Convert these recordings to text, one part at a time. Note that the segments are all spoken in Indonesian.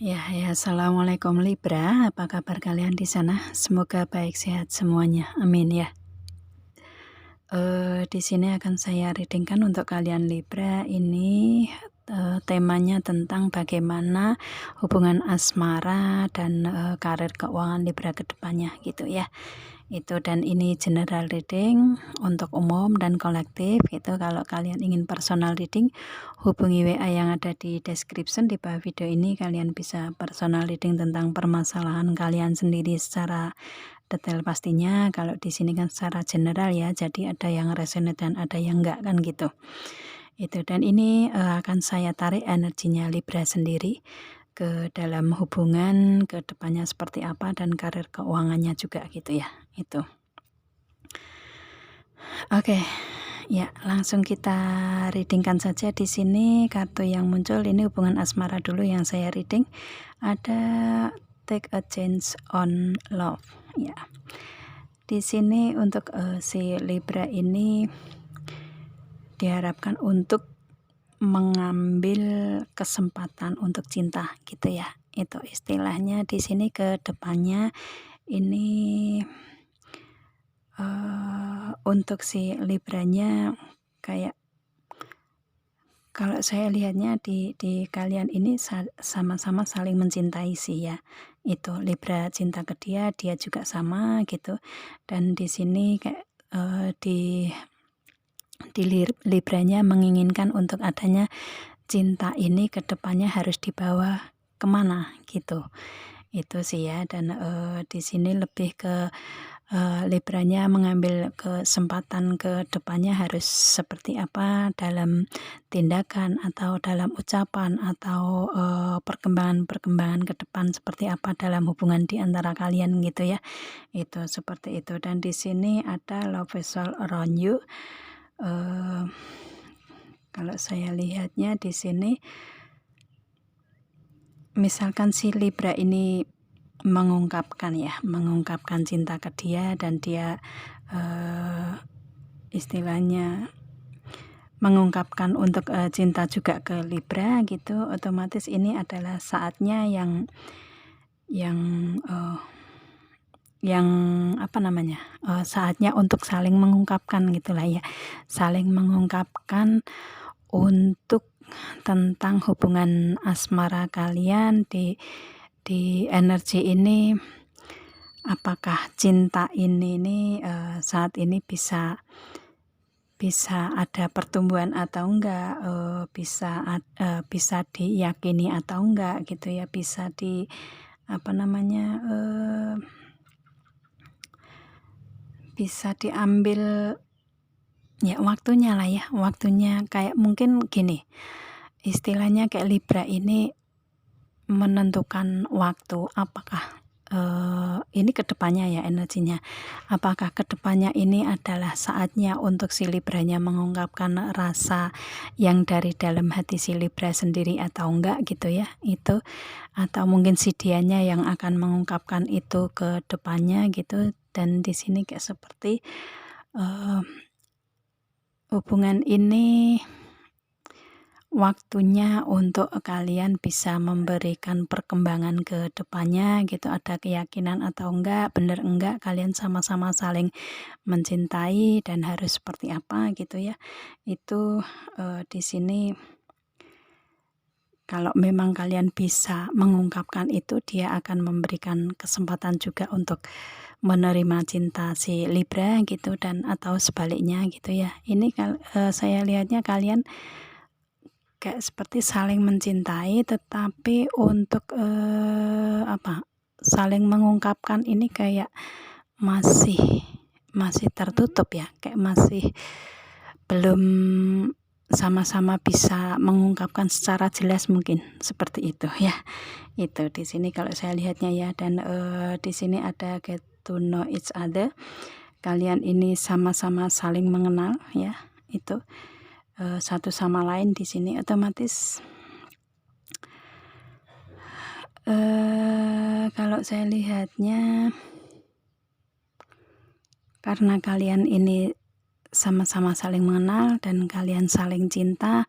Assalamualaikum Libra. Apa kabar kalian di sana? Semoga baik sehat semuanya. Amin ya. Di sini akan saya readingkan untuk kalian Libra. Ini temanya tentang bagaimana hubungan asmara dan karir keuangan Libra ke depannya gitu ya. Dan ini general reading untuk umum dan kolektif. Kalau kalian ingin personal reading, hubungi WA yang ada di description di bawah video ini. Kalian bisa personal reading tentang permasalahan kalian sendiri secara detail pastinya. Kalau di sini kan secara general ya, jadi ada yang resonate dan ada yang enggak kan gitu. Dan ini akan saya tarik energinya Libra sendiri ke dalam hubungan ke depannya seperti apa dan karir keuangannya juga gitu ya. Oke. Ya, langsung kita readingkan saja di sini. Kartu yang muncul ini hubungan asmara dulu yang saya reading. Ada take a chance on love. Ya. Di sini untuk si Libra ini diharapkan untuk mengambil kesempatan untuk cinta gitu ya. Itu istilahnya di sini ke depannya ini untuk si Libranya kayak kalau saya lihatnya di kalian ini sama-sama saling mencintai sih ya. Itu Libra cinta ke dia juga sama gitu. Dan di sini kayak di Libranya menginginkan untuk adanya cinta ini ke depannya harus dibawa kemana gitu. Itu sih ya. Dan di sini lebih ke Libranya mengambil kesempatan ke depannya harus seperti apa dalam tindakan atau dalam ucapan atau perkembangan ke depan seperti apa dalam hubungan di antara kalian gitu ya. Itu seperti itu. Dan di sini ada love vessel around you. Kalau saya lihatnya di sini misalkan si Libra ini mengungkapkan cinta ke dia dan dia istilahnya mengungkapkan untuk cinta juga ke Libra gitu, otomatis ini adalah saatnya saatnya untuk saling mengungkapkan gitulah ya, saling mengungkapkan untuk tentang hubungan asmara kalian di energi ini. Apakah cinta ini saat ini bisa ada pertumbuhan atau enggak, bisa diyakini atau enggak gitu ya, bisa bisa diambil ya waktunya lah ya, waktunya kayak mungkin gini, istilahnya kayak Libra ini menentukan waktu apakah ini kedepannya ya energinya, apakah kedepannya ini adalah saatnya untuk si Libranya mengungkapkan rasa yang dari dalam hati si Libra sendiri atau enggak gitu ya, itu atau mungkin si dianya yang akan mengungkapkan itu ke depannya gitu. Dan di sini kayak seperti hubungan ini waktunya untuk kalian bisa memberikan perkembangan ke depannya gitu, ada keyakinan atau enggak, bener enggak kalian sama-sama saling mencintai dan harus seperti apa gitu ya. Itu di sini kalau memang kalian bisa mengungkapkan itu, dia akan memberikan kesempatan juga untuk menerima cinta si Libra gitu, dan atau sebaliknya gitu ya. Ini saya lihatnya kalian kayak seperti saling mencintai, tetapi untuk saling mengungkapkan ini kayak masih tertutup ya, kayak masih belum sama-sama bisa mengungkapkan secara jelas, mungkin seperti itu ya. Itu di sini kalau saya lihatnya ya. Dan di sini ada get to know each other, kalian ini sama-sama saling mengenal ya, itu satu sama lain. Di sini otomatis kalau saya lihatnya karena kalian ini sama-sama saling mengenal dan kalian saling cinta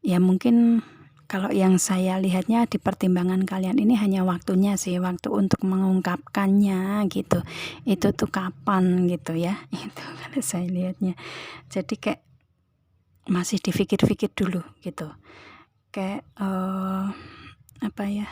ya, mungkin kalau yang saya lihatnya di pertimbangan kalian ini hanya waktunya sih, waktu untuk mengungkapkannya gitu. Itu tuh kapan gitu ya. Itu kalau saya lihatnya. Jadi kayak masih dipikir-pikir dulu gitu. Kayak apa ya?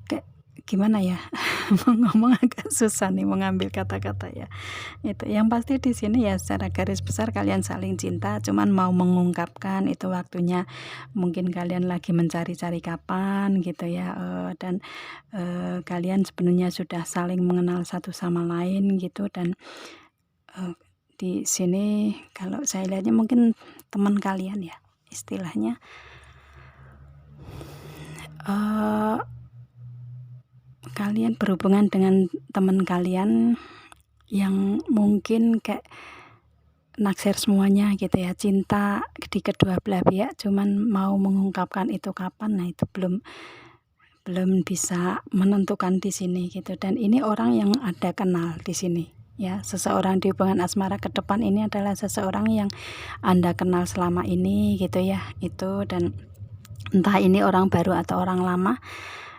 Kayak gimana ya? Mau ngomong agak susah nih mengambil kata-kata ya. Itu yang pasti di sini ya secara garis besar kalian saling cinta, cuman mau mengungkapkan itu waktunya mungkin kalian lagi mencari-cari kapan gitu ya, dan kalian sebenarnya sudah saling mengenal satu sama lain gitu. Dan di sini kalau saya lihatnya mungkin teman kalian ya istilahnya, kalian berhubungan dengan teman kalian yang mungkin kayak naksir semuanya gitu ya, cinta di kedua belah pihak, cuman mau mengungkapkan itu kapan, nah itu belum bisa menentukan di sini gitu. Dan ini orang yang ada kenal di sini ya, seseorang di hubungan asmara ke depan ini adalah seseorang yang Anda kenal selama ini gitu ya, itu. Dan entah ini orang baru atau orang lama,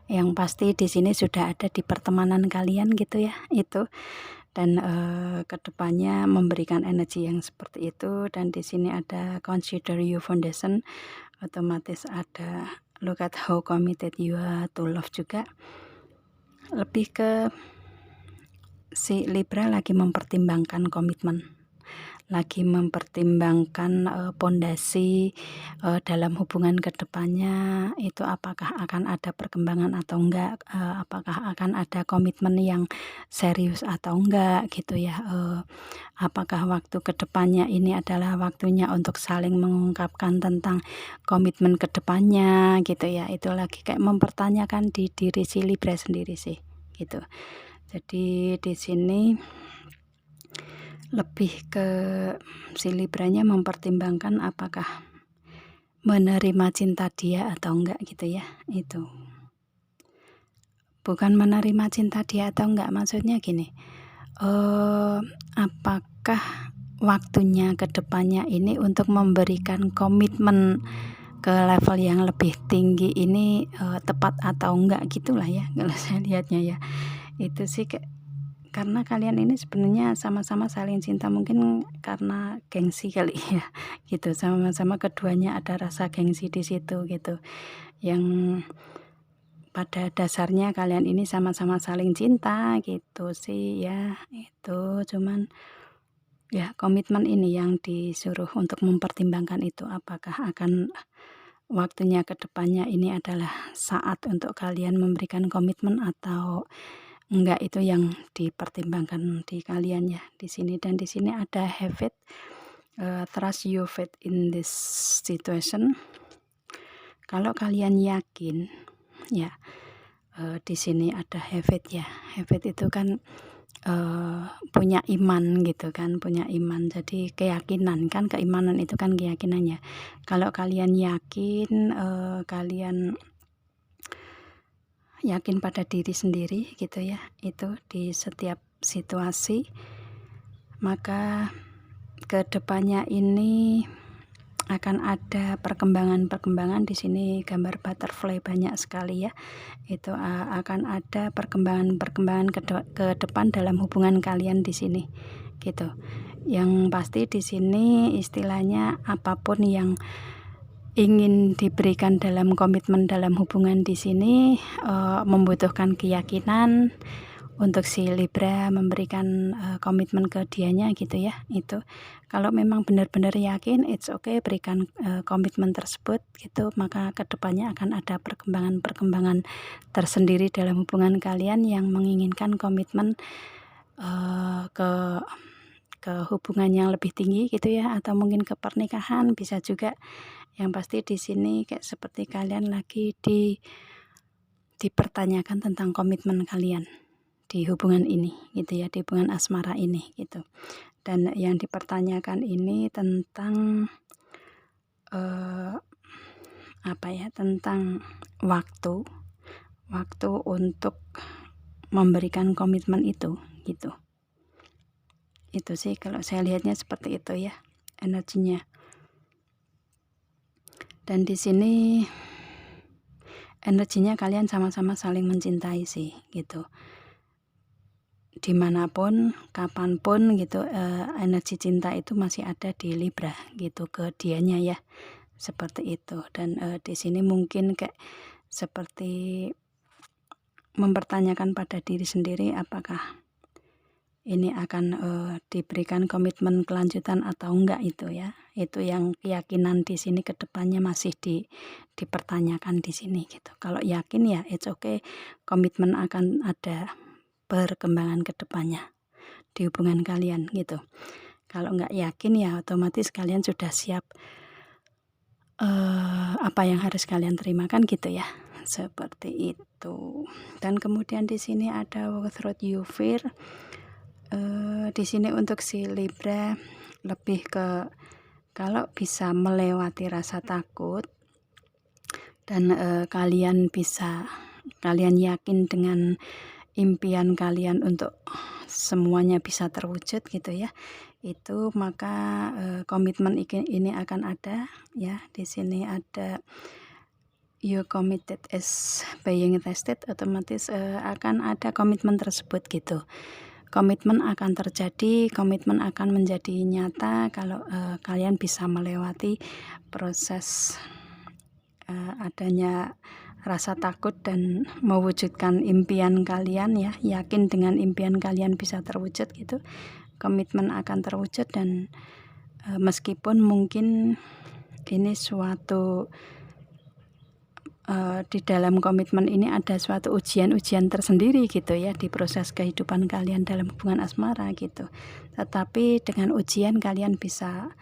yang pasti di sini sudah ada di pertemanan kalian gitu ya, itu. Dan kedepannya memberikan energi yang seperti itu. Dan di sini ada consider you foundation, otomatis ada look at how committed you are to love juga. Lebih ke si Libra lagi mempertimbangkan komitmen, lagi mempertimbangkan pondasi dalam hubungan kedepannya itu apakah akan ada perkembangan atau enggak, apakah akan ada komitmen yang serius atau enggak gitu ya, apakah waktu kedepannya ini adalah waktunya untuk saling mengungkapkan tentang komitmen kedepannya gitu ya. Itu lagi kayak mempertanyakan di diri si Libra sendiri sih gitu. Jadi di sini lebih ke si Libranya mempertimbangkan apakah menerima cinta dia atau enggak gitu ya. Itu bukan menerima cinta dia atau enggak, maksudnya gini, apakah waktunya ke depannya ini untuk memberikan komitmen ke level yang lebih tinggi ini tepat atau enggak gitulah ya kalau saya lihatnya ya. Itu sih kayak, karena kalian ini sebenarnya sama-sama saling cinta, mungkin karena gengsi kali ya gitu, sama-sama keduanya ada rasa gengsi di situ gitu, yang pada dasarnya kalian ini sama-sama saling cinta gitu sih ya. Itu cuman ya komitmen ini yang disuruh untuk mempertimbangkan itu, apakah akan waktunya ke depannya ini adalah saat untuk kalian memberikan komitmen atau enggak, itu yang dipertimbangkan di kalian ya di sini. Dan di sini ada have it, trust your faith in this situation. Kalau kalian yakin ya, di sini ada have it ya. Have it itu kan punya iman gitu kan, punya iman. Jadi keyakinan kan, keimanan itu kan keyakinannya. Kalau kalian yakin, kalian yakin pada diri sendiri gitu ya, itu di setiap situasi, maka kedepannya ini akan ada perkembangan-perkembangan. Di sini gambar butterfly banyak sekali ya, itu akan ada perkembangan-perkembangan ke depan dalam hubungan kalian di sini gitu. Yang pasti di sini istilahnya apapun yang ingin diberikan dalam komitmen dalam hubungan di sini membutuhkan keyakinan untuk si Libra memberikan komitmen ke dianya gitu ya. Itu kalau memang benar-benar yakin, it's okay, berikan komitmen tersebut gitu, maka kedepannya akan ada perkembangan-perkembangan tersendiri dalam hubungan kalian yang menginginkan komitmen ke hubungan yang lebih tinggi gitu ya, atau mungkin ke pernikahan bisa juga. Yang pasti di sini kayak seperti kalian lagi dipertanyakan tentang komitmen kalian di hubungan ini gitu ya, di hubungan asmara ini gitu. Dan yang dipertanyakan ini tentang apa ya, tentang waktu untuk memberikan komitmen itu gitu. Itu sih kalau saya lihatnya seperti itu ya energinya. Dan di sini energinya kalian sama-sama saling mencintai sih gitu. Dimanapun, kapanpun gitu, energi cinta itu masih ada di Libra gitu ke dianya ya, seperti itu. Dan di sini mungkin kayak seperti mempertanyakan pada diri sendiri apakah ini akan diberikan komitmen kelanjutan atau enggak, itu ya. Itu yang keyakinan di sini ke depannya masih dipertanyakan di sini gitu. Kalau yakin ya it's okay, komitmen akan ada perkembangan ke depannya di hubungan kalian gitu. Kalau enggak yakin ya otomatis kalian sudah siap apa yang harus kalian terimakan gitu ya. Seperti itu. Dan kemudian di sini ada what you fear. Di sini untuk si Libra lebih ke kalau bisa melewati rasa takut dan kalian yakin dengan impian kalian untuk semuanya bisa terwujud gitu ya, itu maka komitmen ini akan ada ya. Di sini ada you committed is being tested, otomatis akan ada komitmen tersebut gitu. Komitmen akan terjadi, komitmen akan menjadi nyata kalau kalian bisa melewati proses adanya rasa takut dan mewujudkan impian kalian ya, yakin dengan impian kalian bisa terwujud gitu. Komitmen akan terwujud dan meskipun mungkin ini suatu di dalam komitmen ini ada suatu ujian-ujian tersendiri gitu ya di proses kehidupan kalian dalam hubungan asmara gitu. Tetapi dengan ujian kalian bisa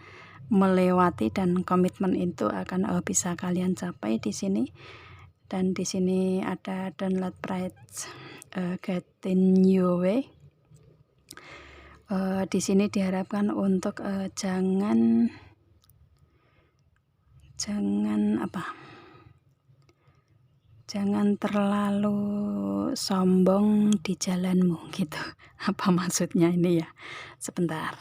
melewati dan komitmen itu akan bisa kalian capai di sini. Dan di sini ada don't let pride get in your way. Di sini diharapkan untuk jangan terlalu sombong di jalanmu gitu. Apa maksudnya ini ya? Sebentar.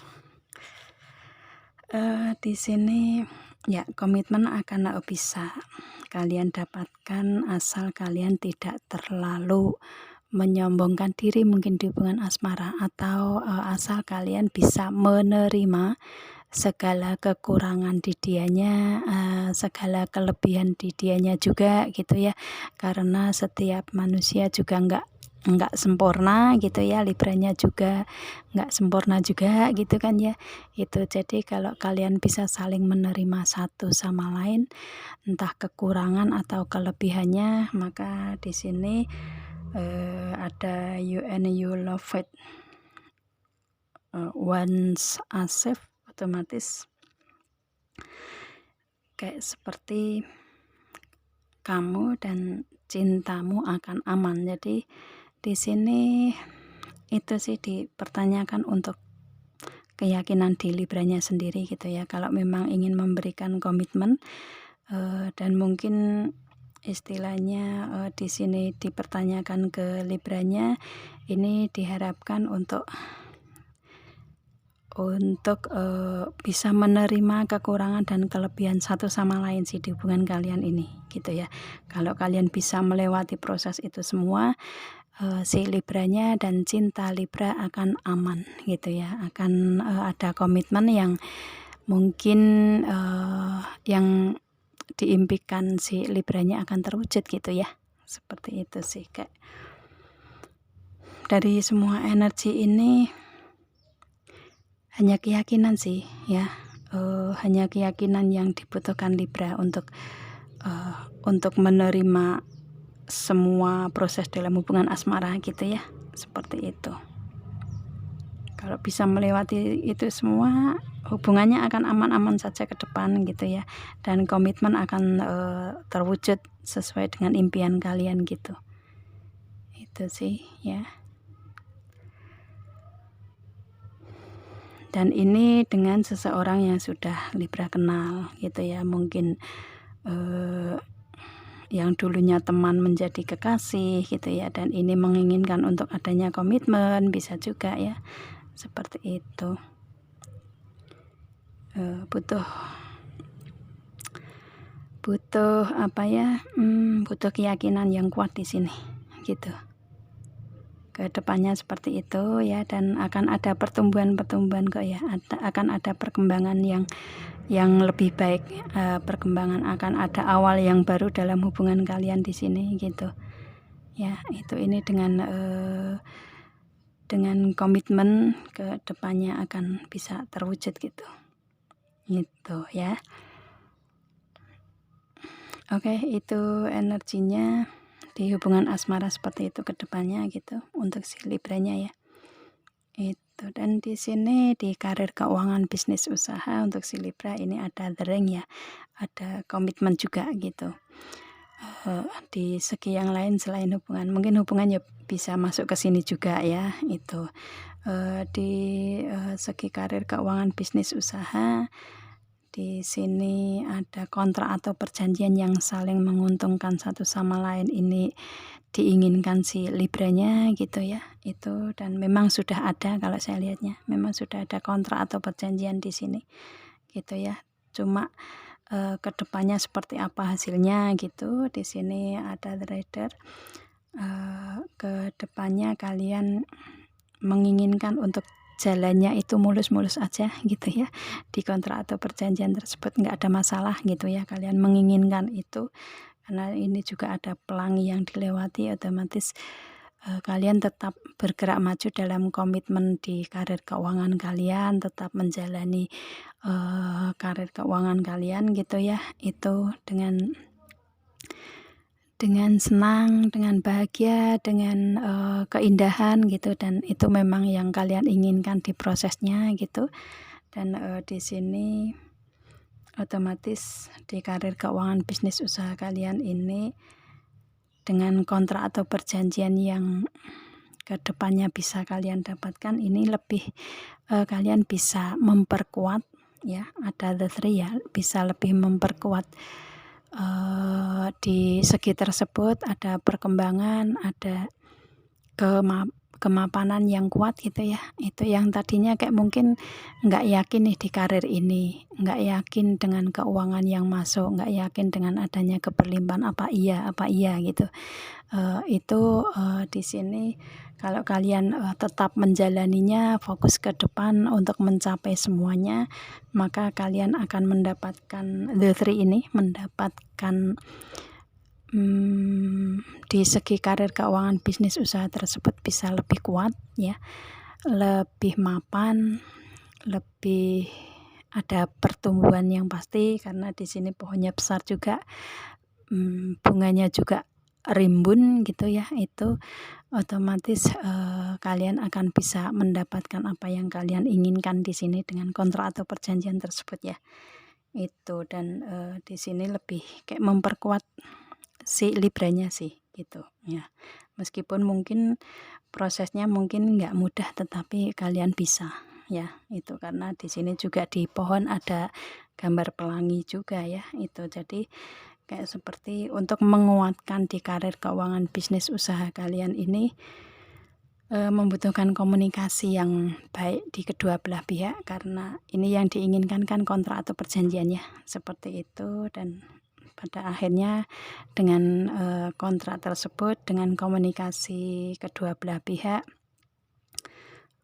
Di sini ya komitmen akan bisa kalian dapatkan asal kalian tidak terlalu menyombongkan diri mungkin di hubungan asmara, atau asal kalian bisa menerima segala kekurangan di dianya, segala kelebihan di dianya juga gitu ya. Karena setiap manusia juga enggak sempurna gitu ya, Libranya juga enggak sempurna juga gitu kan ya. Itu jadi kalau kalian bisa saling menerima satu sama lain, entah kekurangan atau kelebihannya, maka di sini ada you and you love it once as if, otomatis kayak seperti kamu dan cintamu akan aman. Jadi di sini itu sih dipertanyakan untuk keyakinan di Libranya sendiri gitu ya. Kalau memang ingin memberikan komitmen dan mungkin istilahnya di sini dipertanyakan ke Libranya, ini diharapkan untuk bisa menerima kekurangan dan kelebihan satu sama lain sih di hubungan kalian ini gitu ya. Kalau kalian bisa melewati proses itu semua, si Libranya dan cinta Libra akan aman gitu ya, akan ada komitmen yang mungkin yang diimpikan si Libranya akan terwujud gitu ya. Seperti itu sih kayak dari semua energi ini. Hanya keyakinan sih ya, hanya keyakinan yang dibutuhkan Libra untuk menerima semua proses dalam hubungan asmara gitu ya, seperti itu. Kalau bisa melewati itu semua, hubungannya akan aman-aman saja ke depan gitu ya, dan komitmen akan terwujud sesuai dengan impian kalian gitu. Itu sih ya. Dan ini dengan seseorang yang sudah Libra kenal gitu ya, mungkin yang dulunya teman menjadi kekasih gitu ya, dan ini menginginkan untuk adanya komitmen, bisa juga ya, seperti itu. Butuh butuh butuh keyakinan yang kuat di sini gitu. Ke depannya seperti itu ya, dan akan ada pertumbuhan-pertumbuhan kok ya, akan ada perkembangan yang lebih baik, perkembangan, akan ada awal yang baru dalam hubungan kalian di sini gitu. Ya, itu ini dengan komitmen ke depannya akan bisa terwujud gitu. Gitu ya. Oke, itu energinya di hubungan asmara seperti itu ke depannya gitu untuk si Libranya ya. Itu, dan di sini di karir keuangan bisnis usaha untuk si Libra ini ada the ring ya. Ada komitmen juga gitu. Di segi yang lain selain hubungan, mungkin hubungannya bisa masuk ke sini juga ya itu. Di segi karir keuangan bisnis usaha, di sini ada kontrak atau perjanjian yang saling menguntungkan satu sama lain ini diinginkan si Libranya gitu ya. Itu, dan memang sudah ada, kalau saya lihatnya memang sudah ada kontrak atau perjanjian di sini gitu ya. Cuma kedepannya seperti apa hasilnya gitu. Di sini ada the Rider. Kedepannya kalian menginginkan untuk jalannya itu mulus-mulus aja gitu ya, di kontrak atau perjanjian tersebut nggak ada masalah gitu ya, kalian menginginkan itu karena ini juga ada pelangi yang dilewati, otomatis kalian tetap bergerak maju dalam komitmen di karir keuangan kalian, tetap menjalani karir keuangan kalian gitu ya, itu dengan senang, dengan bahagia, dengan keindahan gitu, dan itu memang yang kalian inginkan di prosesnya gitu. Dan di sini otomatis di karir keuangan bisnis usaha kalian ini dengan kontrak atau perjanjian yang kedepannya bisa kalian dapatkan ini lebih kalian bisa memperkuat ya, ada the three ya, bisa lebih memperkuat di segi tersebut, ada perkembangan, ada kemapanan yang kuat gitu ya. Itu yang tadinya kayak mungkin nggak yakin nih di karir ini, nggak yakin dengan keuangan yang masuk, nggak yakin dengan adanya keberlimpahan, apa iya gitu. Itu di sini kalau kalian tetap menjalaninya, fokus ke depan untuk mencapai semuanya, maka kalian akan mendapatkan the three ini, mendapatkan di segi karir keuangan bisnis usaha tersebut bisa lebih kuat ya, lebih mapan, lebih ada pertumbuhan yang pasti karena di sini pohonnya besar juga, bunganya juga rimbun gitu ya. Itu otomatis kalian akan bisa mendapatkan apa yang kalian inginkan di sini dengan kontrak atau perjanjian tersebut ya. Itu, dan di sini lebih kayak memperkuat si Libranya sih gitu ya. Meskipun mungkin prosesnya mungkin nggak mudah, tetapi kalian bisa ya. Itu karena di sini juga di pohon ada gambar pelangi juga ya. Itu jadi kayak seperti untuk menguatkan di karir keuangan bisnis usaha kalian ini membutuhkan komunikasi yang baik di kedua belah pihak, karena ini yang diinginkan kan kontrak atau perjanjiannya seperti itu. Dan pada akhirnya dengan kontrak tersebut, dengan komunikasi kedua belah pihak,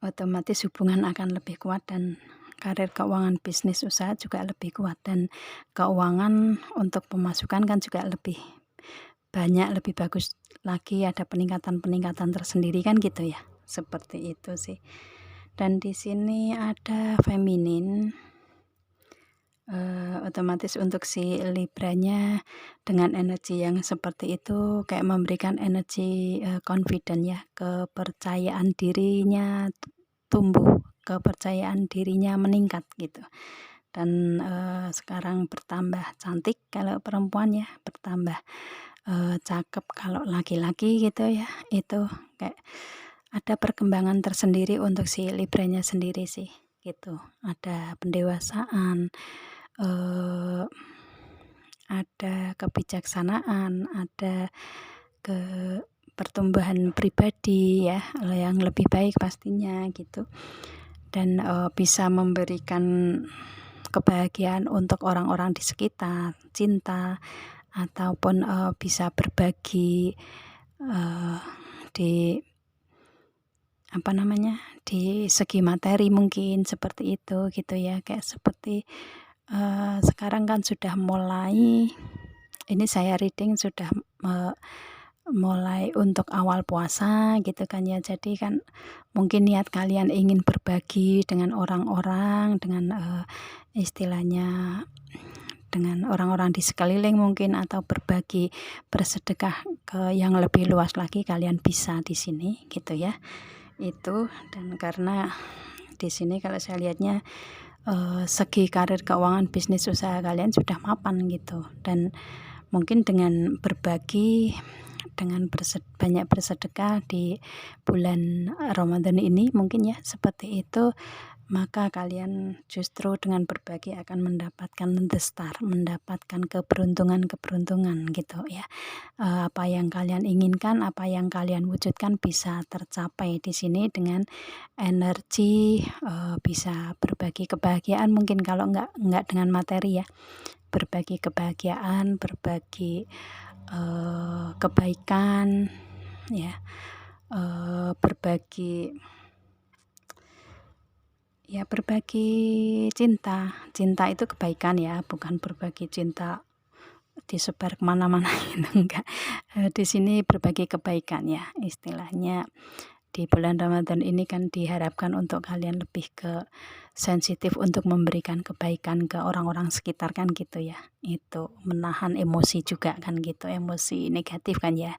otomatis hubungan akan lebih kuat dan karir keuangan bisnis usaha juga lebih kuat, dan keuangan untuk pemasukan kan juga lebih banyak, lebih bagus lagi, ada peningkatan-peningkatan tersendiri kan gitu ya, seperti itu sih. Dan di sini ada feminin, otomatis untuk si Libranya dengan energi yang seperti itu kayak memberikan energi confident ya, kepercayaan dirinya tumbuh, kepercayaan dirinya meningkat gitu. Dan sekarang bertambah cantik kalau perempuan ya, bertambah cakep kalau laki-laki gitu ya. Itu kayak ada perkembangan tersendiri untuk si Libranya sendiri sih gitu. Ada pendewasaan, ada kebijaksanaan, ada pertumbuhan pribadi ya yang lebih baik pastinya gitu. Dan bisa memberikan kebahagiaan untuk orang-orang di sekitar, cinta, ataupun bisa berbagi di di segi materi mungkin seperti itu gitu ya. Kayak seperti sekarang kan sudah mulai, ini saya reading sudah mulai untuk awal puasa gitu kan ya. Jadi kan mungkin niat kalian ingin berbagi dengan orang-orang, dengan istilahnya dengan orang-orang di sekeliling mungkin, atau berbagi bersedekah ke yang lebih luas lagi, kalian bisa di sini gitu ya. Itu, dan karena di sini kalau saya lihatnya segi karir, keuangan, bisnis, usaha kalian sudah mapan gitu, dan mungkin dengan berbagi, dengan banyak bersedekah di bulan Ramadan ini mungkin ya, seperti itu, maka kalian justru dengan berbagi akan mendapatkan mendapatkan keberuntungan gitu ya. Apa yang kalian inginkan, apa yang kalian wujudkan bisa tercapai di sini dengan energi, bisa berbagi kebahagiaan mungkin, kalau enggak dengan materi ya, berbagi kebahagiaan, berbagi kebaikan ya, berbagi cinta itu kebaikan ya, bukan berbagi cinta disebar kemana-mana gitu, enggak. Di sini berbagi kebaikan ya, istilahnya di bulan Ramadan ini kan diharapkan untuk kalian lebih ke sensitif untuk memberikan kebaikan ke orang-orang sekitar kan gitu ya. Itu menahan emosi juga kan gitu, emosi negatif kan ya,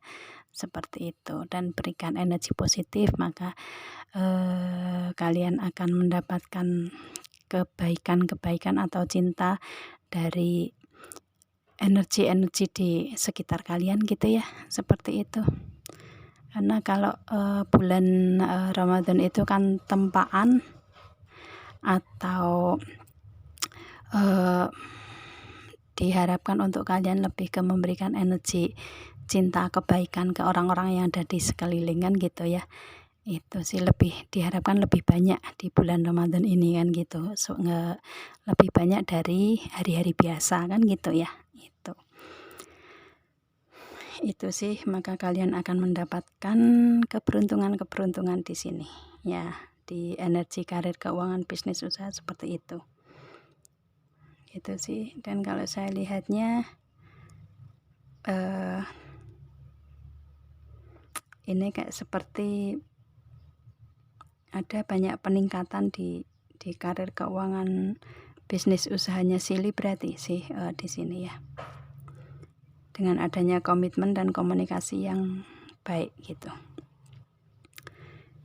seperti itu, dan berikan energi positif, maka kalian akan mendapatkan kebaikan atau cinta dari energi-energi di sekitar kalian gitu ya, seperti itu. Karena kalau bulan Ramadan itu kan tempaan atau diharapkan untuk kalian lebih ke memberikan energi cinta, kebaikan ke orang-orang yang ada di sekeliling kan gitu ya. Itu sih diharapkan lebih banyak di bulan Ramadan ini kan gitu, lebih banyak dari hari-hari biasa kan gitu ya. Itu sih, maka kalian akan mendapatkan keberuntungan di sini ya, di energi karir, keuangan, bisnis, usaha, seperti itu gitu sih. Dan kalau saya lihatnya ini kayak seperti ada banyak peningkatan di karir, keuangan, bisnis, usahanya Silly berarti sih di sini ya, dengan adanya komitmen dan komunikasi yang baik gitu.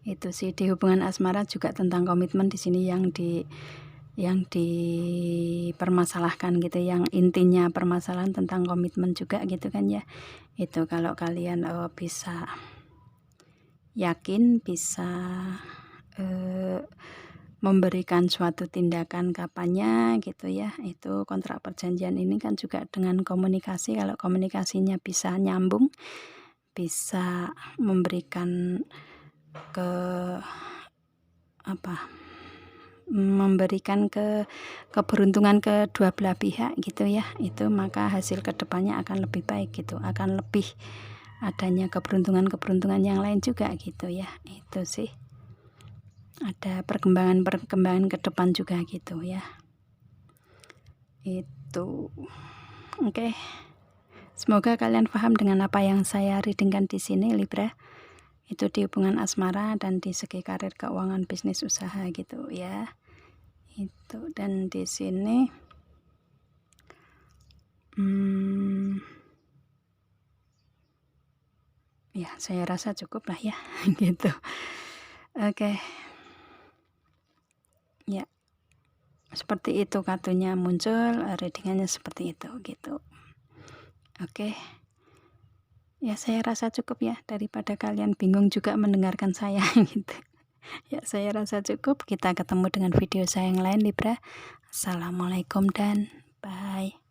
Itu sih, di hubungan asmara juga tentang komitmen di sini yang dipermasalahkan gitu, yang intinya permasalahan tentang komitmen juga gitu kan ya. Itu kalau kalian bisa yakin, bisa memberikan suatu tindakan kapannya gitu ya, itu kontrak perjanjian ini kan juga dengan komunikasi. Kalau komunikasinya bisa nyambung, bisa memberikan memberikan keberuntungan kedua belah pihak gitu ya, itu maka hasil kedepannya akan lebih baik gitu, akan lebih adanya keberuntungan yang lain juga gitu ya. Itu sih, ada perkembangan ke depan juga gitu ya. Itu oke. Semoga kalian paham dengan apa yang saya readingkan di sini Libra. Itu di hubungan asmara dan di segi karir, keuangan, bisnis, usaha gitu ya. Itu, dan di sini ya saya rasa cukup lah ya gitu. Oke. Ya, seperti itu kartunya muncul, readingannya seperti itu gitu. Oke. Ya saya rasa cukup ya, daripada kalian bingung juga mendengarkan saya gitu. Ya saya rasa cukup. Kita ketemu dengan video saya yang lain Libra. Assalamualaikum dan bye.